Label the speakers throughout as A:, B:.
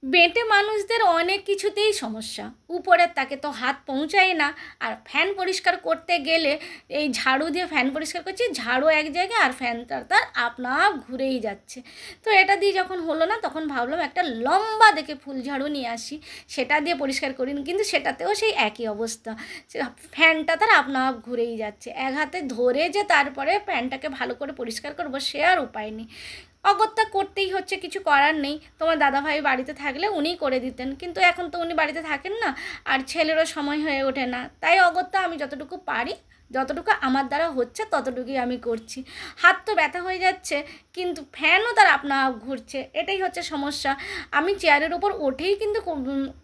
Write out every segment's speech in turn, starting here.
A: বেঁটে মানুষদের অনেক কিছুতেই সমস্যা। উপরের তাকে তো হাত পৌঁছায় না। আর ফ্যান পরিষ্কার করতে গেলে এই ঝাড়ু দিয়ে ফ্যান পরিষ্কার করছি, ঝাড়ু এক জায়গায় আর ফ্যানটা তার আপনা আপ ঘুরেই যাচ্ছে। তো এটা দিয়ে যখন হলো না, তখন ভাবলাম একটা লম্বা দেখে ফুল ঝাড়ু নিয়ে আসি, সেটা দিয়ে পরিষ্কার করি। কিন্তু সেটাতেও সেই একই অবস্থা, ফ্যানটা তার আপনা আপ ঘুরেই যাচ্ছে। এক হাতে ধরে যে তারপরে ফ্যানটাকে ভালো করে পরিষ্কার করবো, সে আর উপায় নেই। অগত্যা করতেই হচ্ছে, কিছু করার নেই। তোমার দাদাভাই বাড়িতে থাকলে উনিই করে দিতেন, কিন্তু এখন তো উনি বাড়িতে থাকেন না, আর ছেলেরও সময় হয়ে ওঠে না। তাই অগত্যা আমি যতটুকু পারি, যতটুকু আমার দ্বারা হচ্ছে ততটুকুই আমি করছি। হাত তো ব্যথা হয়ে যাচ্ছে, কিন্তু ফ্যানও তার আপনা আপ ঘুরছে, এটাই হচ্ছে সমস্যা। আমি চেয়ারের ওপর উঠেই কিন্তু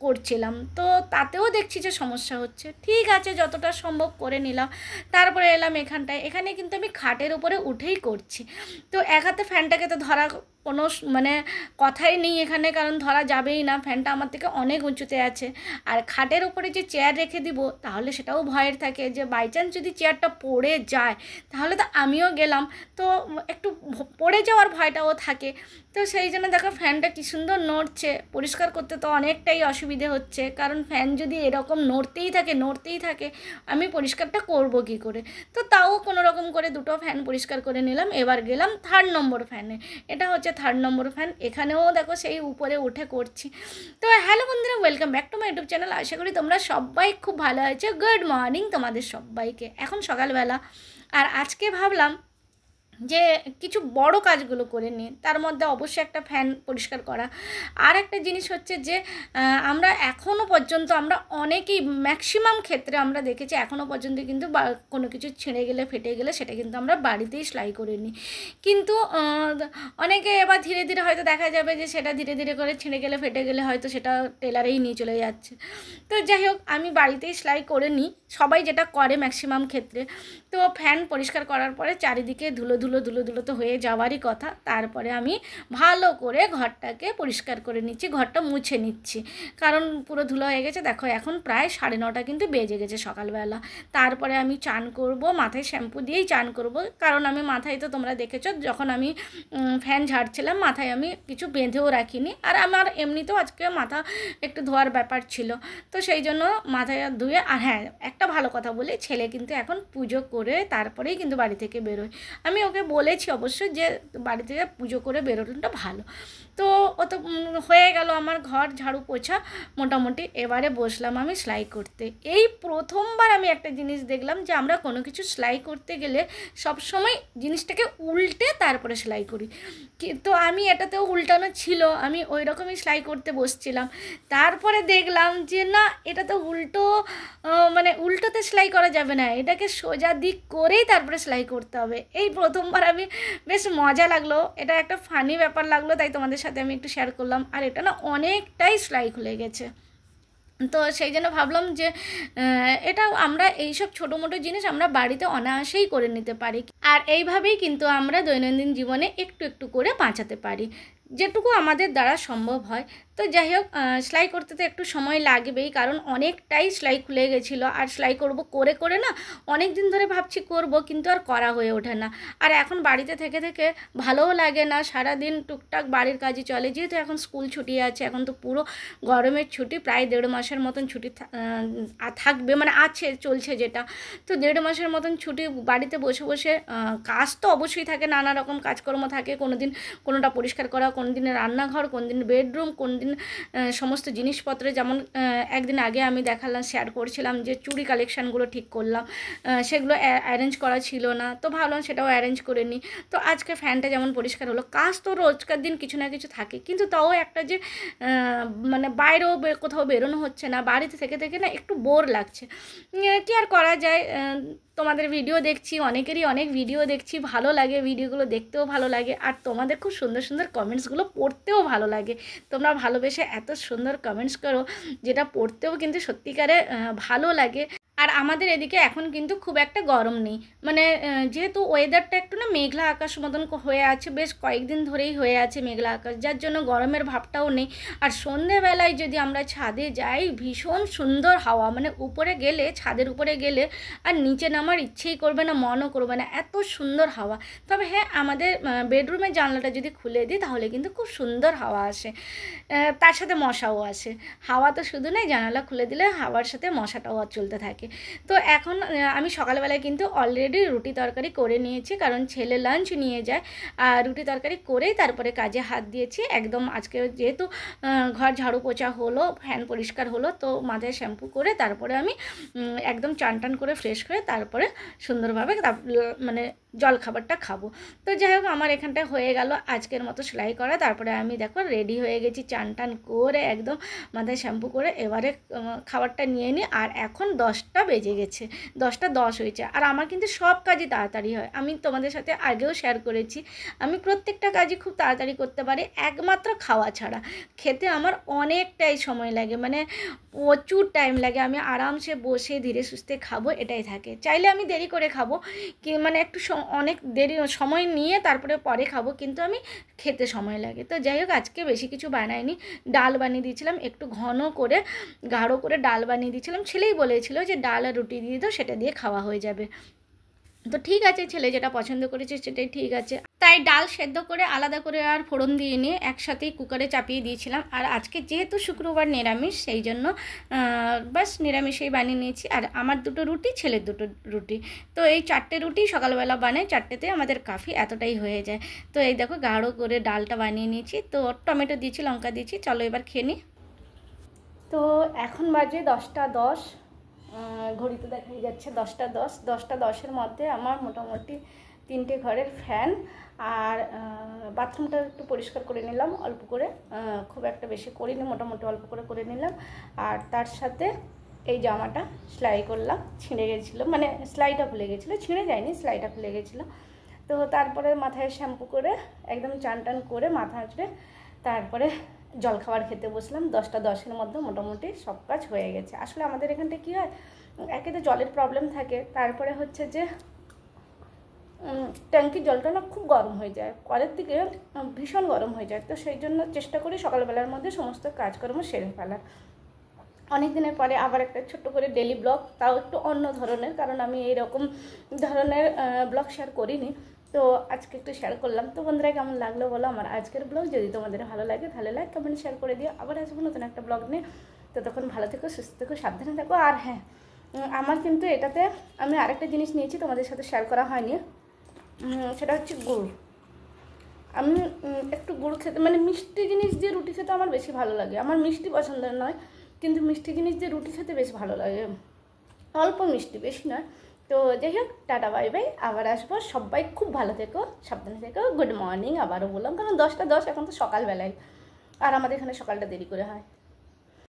A: করছিলাম, তো তাতেও দেখছি যে সমস্যা হচ্ছে। ঠিক আছে, যতটা সম্ভব করে নিলাম। তারপরে এলাম এখানটায়, এখানে কিন্তু আমি খাটের ওপরে উঠেই করছি। তো এক হাতে ফ্যানটাকে তো ধরা কোনো মানে কথাই নেই এখানে, কারণ ধরা যাবেই না, ফ্যানটা আমার থেকে অনেক উঁচুতে আছে। আর খাটের ওপরে যে চেয়ার রেখে দিব, তাহলে সেটাও ভয়ের থাকে যে বাই চান্স যদি চেয়ারটা পড়ে যায়, তাহলে তো আমিও গেলাম। তো একটু পড়ে যাওয়ার ভয়টাও থাকে। তো সেই জন্য দেখো ফ্যানটা কী সুন্দর নড়ছে, পরিষ্কার করতে তো অনেকটাই অসুবিধে হচ্ছে, কারণ ফ্যান যদি এরকম নড়তেই থাকে, আমি পরিষ্কারটা করব কী করে। তো তাও কোনো রকম করে দুটো ফ্যান পরিষ্কার করে নিলাম। এবার গেলাম 3 নম্বর ফ্যানে। এটা হচ্ছে 3 নম্বর ফ্যান, এখানেও দেখো সেই উপরে উঠে করছি। তো হ্যালো বন্ধুরা, welcome back to my YouTube channel. আশা করি তোমরা সবাই খুব ভালো আছো। গুড মর্নিং তোমাদের সবাইকে। এখন সকালবেলা, আর আজকে ভাবলাম যে কিছু বড় কাজগুলো করে নিই, তার মধ্যে অবশ্যই একটা ফ্যান পরিষ্কার করা। আর একটা জিনিস হচ্ছে যে আমরা এখনও পর্যন্ত আমরা অনেকেই ম্যাক্সিমাম ক্ষেত্রে আমরা দেখেছি এখনও পর্যন্ত কিন্তু কোনো কিছু ছিঁড়ে গেলে ফেটে গেলে সেটা কিন্তু আমরা বাড়িতেই সেলাই করে নিই। কিন্তু অনেকে এবার ধীরে ধীরে হয়তো দেখা যাবে যে সেটা ধীরে ধীরে করে ছিঁড়ে গেলে ফেটে গেলে হয়তো সেটা টেলারেই নিয়ে চলে যাচ্ছে। তো যাই হোক, আমি বাড়িতেই সেলাই করে নিই, সবাই যেটা করে ম্যাক্সিমাম ক্ষেত্রে। তো ফ্যান পরিষ্কার করার পরে চারিদিকে ধুলো তো হয়ে যাওয়ারই কথা। তারপরে আমি ভালো করে ঘরটাকে পরিষ্কার করে নিচ্ছি, ঘরটা মুছে নিচ্ছি, কারণ পুরো ধুলো হয়ে গেছে। দেখো এখন প্রায় 9:30 কিন্তু বেজে গেছে সকালবেলা। তারপরে আমি চান করব, মাথায় শ্যাম্পু দিয়েই চান করব, কারণ আমি মাথায় তো তোমরা দেখেছো যখন আমি ফ্যান ঝাড়ছিলাম, মাথায় আমি কিছু বেঁধেও রাখিনি। আর আমার এমনিতেও আজকে মাথা একটু ধোয়ার ব্যাপার ছিল, তো সেই জন্য মাথায় ধুয়ে। আর হ্যাঁ, একটা ভালো কথা বলি, ছেলে কিন্তু এখন পুজো করে তারপরেই কিন্তু বাড়ি থেকে বেরোয়। আমি ওকে বলেছি অবশ্যই যে বাড়ি থেকে পুজো করে বেরোনোটা ভালো। তো ও তো হয়ে গেল আমার ঘর ঝাড়ু পোছা মোটামুটি। এবারে বসলাম আমি সেলাই করতে। এই প্রথমবার আমি একটা জিনিস দেখলাম যে আমরা কোনো কিছু সেলাই করতে গেলে সবসময় জিনিসটাকে উল্টে তারপরে সেলাই করি। তো আমি এটাতেও উল্টানো ছিল, আমি ওই রকমই সেলাই করতে বসছিলাম। তারপরে দেখলাম যে না, এটা তো উল্টো, মানে উল্টোতে সেলাই করা যাবে না, এটাকে সোজা দিক করেই তারপরে সেলাই করতে হবে। এই প্রথমবার আমি, বেশ মজা লাগলো, এটা একটা ফানি ব্যাপার লাগলো, তাই তোমাদের সাথে আমি একটু শেয়ার করলাম। আর এটা না অনেকটাই সেলাই খুলে গেছে। তো সেই জন্য ভাবলাম যে এটা আমরা এইসব ছোটো মোটো জিনিস আমরা বাড়িতে অনায়াসেই করে নিতে পারি, আর এইভাবেই কিন্তু আমরা দৈনন্দিন জীবনে একটু একটু করে বাঁচাতে পারি, যেটুকু আমাদের দ্বারা সম্ভব হয়। তো যাই হোক, সেলাই করতে তো একটু সময় লাগবেই, কারণ অনেকটাই সেলাই খুলে গেছিলো। আর সেলাই করব করে করে না অনেক দিন ধরে ভাবছি করব, কিন্তু আর করা হয়ে ওঠে না। আর এখন বাড়িতে থেকে থেকে ভালোও লাগে না, সারাদিন টুকটাক বাড়ির কাজে চলে। যেহেতু এখন স্কুল ছুটি আছে, এখন তো পুরো গরমের ছুটি, প্রায় 1.5 মাসের মতন ছুটি থাকবে, মানে আছে, চলছে যেটা। তো 1.5 মাসের মতন ছুটি, বাড়িতে বসে বসে কাজ তো অবশ্যই থাকে, নানা রকম কাজকর্ম থাকে। কোনো দিন কোনোটা পরিষ্কার করা, কোন দিন রান্নাঘর, কোন দিন বেডরুম, কোন দিন সমস্ত জিনিসপত্র। যেমন একদিন আগে আমি দেখালাম, শেয়ার করছিলাম যে চুড়ি কালেকশানগুলো ঠিক করলাম, সেগুলো অ্যারেঞ্জ করা ছিল না, তো ভাবলাম সেটাও অ্যারেঞ্জ করে নিই। তো আজকে ফ্যানটা যেমন পরিষ্কার হলো, কাজ তো রোজকার দিন কিছু না কিছু থাকে, কিন্তু তাও একটা যে মানে বাইরেও কোথাও বেরোনো হচ্ছে না, বাড়িতে থেকে থেকে না একটু বোর লাগছে। কি আর করা যায়, তোমাদের ভিডিও দেখছি, অনেকেরই অনেক ভিডিও দেখছি, ভালো লাগে, ভিডিওগুলো দেখতেও ভালো লাগে, আর তোমাদের খুব সুন্দর সুন্দর কমেন্টসগুলো পড়তেও ভালো লাগে। তোমরা ভালোবেসে এত সুন্দর কমেন্টস করো, যেটা পড়তেও কিন্তু সত্যিকারে ভালো লাগে। আর আমাদের এদিকে এখন কিন্তু খুব একটা গরম নেই, মানে যেহেতু ওয়েদারটা একটু না মেঘলা আকাশ মতন হয়ে আছে, বেশ কয়েকদিন ধরেই হয়ে আছে মেঘলা আকাশ, যার জন্য গরমের ভাবটাও নেই। আর সন্ধেবেলায় যদি আমরা ছাদে যাই, ভীষণ সুন্দর হাওয়া, মানে উপরে গেলে, ছাদের উপরে গেলে আর নিচে নামার ইচ্ছেই করবে না, মনও করবে না, এত সুন্দর হাওয়া। তবে হ্যাঁ, আমাদের বেডরুমের জানলাটা যদি খুলে দিই তাহলে কিন্তু খুব সুন্দর হাওয়া আসে, তার সাথে মশাও আসে। হাওয়া তো শুধু নয়, জানালা খুলে দিলে হাওয়ার সাথে মশাটাও চলতে থাকে। তো এখন আমি সকালবেলায় কিন্তু অলরেডি রুটি তরকারি করে নিয়েছি, কারণ ছেলে লাঞ্চ নিয়ে যায়। আর রুটি তরকারি করেই তারপরে কাজে হাত দিয়েছি একদম। আজকে যেহেতু ঘর ঝাড়ু পোছা হলো, ফ্যান পরিষ্কার হলো, তো মাথায় শ্যাম্পু করে তারপরে আমি একদম চান টান করে ফ্রেশ করে তারপরে সুন্দরভাবে মানে জল খাবারটা খাবো। তো যাই হোক, আমার এখানটায় হয়ে গেল আজকের মতো সেলাই করা। তারপরে আমি দেখো রেডি হয়ে গেছি, চান টান করে একদম মাথায় শ্যাম্পু করে এবারে খাবারটা নিয়ে নিই। আর এখন 10টা বেজে গেছে, 10টা 10 হয়েছে। আর আমার কিন্তু সব কাজই তাড়াতাড়ি হয়, আমি তোমাদের সাথে আগেও শেয়ার করেছি, আমি প্রত্যেকটা কাজই খুব তাড়াতাড়ি করতে পারি, একমাত্র খাওয়া ছাড়া। খেতে আমার অনেকটাই সময় লাগে, মানে প্রচুর টাইম লাগে। আমি আরামসে বসে ধীরে সুস্থে খাবো, এটাই থাকে। চাইলে আমি দেরি করে খাবো, কি মানে একটু অনেক দেরি সময় নিয়ে তারপরে পরে খাবো, কিন্তু আমি খেতে সময় লাগে। তো যাই হোক, আজকে বেশি কিছু বানাইনি, ডাল বানিয়ে দিয়েছিলাম, একটু ঘন করে গাঢ় করে ডাল বানিয়ে দিয়েছিলাম। ছেলেই বলেছিল যে ডাল আর রুটি দিয়ে দাও, সেটা দিয়ে খাওয়া হয়ে যাবে। তো ঠিক আছে, ছেলে যেটা পছন্দ করেছে সেটাই ঠিক আছে। তাই ডাল সেদ্ধ করে আলাদা করে আর ফোড়ন দিয়ে নিয়ে একসাথেই কুকারে চাপিয়ে দিয়েছিলাম। আর আজকে যেহেতু শুক্রবার নিরামিষ, সেই জন্য বাস নিরামিষেই বানিয়ে নিয়েছি। আর আমার 2টো রুটি, ছেলের 2টো রুটি, তো এই 4টে রুটি সকালবেলা বানাই, 4টেতে আমাদের কাফি, এতটাই হয়ে যায়। তো এই দেখো গাঢ় করে ডালটা বানিয়ে নিয়েছি, তো টমেটো দিয়েছি, লঙ্কা দিয়েছি। চলো এবার খেয়ে নিই। তো এখন বাজে 10টা 10, ঘড়িতে দেখাই যাচ্ছে 10টা 10। 10টা 10-এর মধ্যে আমার মোটামুটি 3টে ঘরের ফ্যান আর বাথরুমটা একটু পরিষ্কার করে নিলাম অল্প করে, খুব একটা বেশি করিনি, মোটামুটি অল্প করে করে নিলাম। আর তার সাথে এই জামাটা সেলাই করলাম, ছিঁড়ে গেছিলো, মানে সেলাইটা খুলে গেছিলো, ছিঁড়ে যায়নি, সেলাইটা খুলে গেছিলো। তো তারপরে মাথায় শ্যাম্পু করে একদম চান টান করে মাথা আঁচড়ে তারপরে জলখাবার খেতে বসলাম। 10টা 10-এর মধ্যে মোটামুটি সব কাজ হয়ে গেছে। আসলে আমাদের এখানটা কী হয়, একে তো জলের প্রবলেম থাকে, তারপরে হচ্ছে যে ট্যাঙ্কির জলটা না খুব গরম হয়ে যায়, কলের দিকে ভীষণ গরম হয়ে যায়। তো সেই জন্য চেষ্টা করি সকালবেলার মধ্যে সমস্ত কাজকর্ম সেরে ফেলার। অনেক দিনের পরে আবার একটা ছোট্ট করে ডেলি ব্লগ, তাও একটু অন্য ধরনের, কারণ আমি এইরকম ধরনের ব্লগ শেয়ার করিনি, তো আজকে একটু শেয়ার করলাম। তো বন্ধুরা, কেমন লাগলো বলো আমার আজকের ব্লগ? যদি তোমাদের ভালো লাগে তাহলে লাইক কমেন্ট শেয়ার করে দিও। আবার আসবো নতুন একটা ব্লগ নিয়ে, তো তখন ভালো থেকো, সুস্থ থেকো, সাবধানে থাকো। আর হ্যাঁ, আমার কিন্তু এটাতে আমি আরেকটা জিনিস নিয়েছি, তোমাদের সাথে শেয়ার করা হয়নি, সেটা হচ্ছে গুড়। আমি একটু গুড় খেতে, মানে মিষ্টি জিনিস দিয়ে রুটি খেতে আমার বেশি ভালো লাগে। আমার মিষ্টি পছন্দের নয়, কিন্তু মিষ্টি জিনিস দিয়ে রুটি খেতে বেশ ভালো লাগে, অল্প মিষ্টি, বেশি নয়। তো যাই হোক, টাটা বাই বাই, আবার আসবো। সবাই খুব ভালো থেকো, সাবধানে থেকো, গুড মর্নিং আবারও বললাম, কারণ 10টা 10 এখন তো সকালবেলায়, আর আমাদের এখানে সকালটা দেরি করে হয়।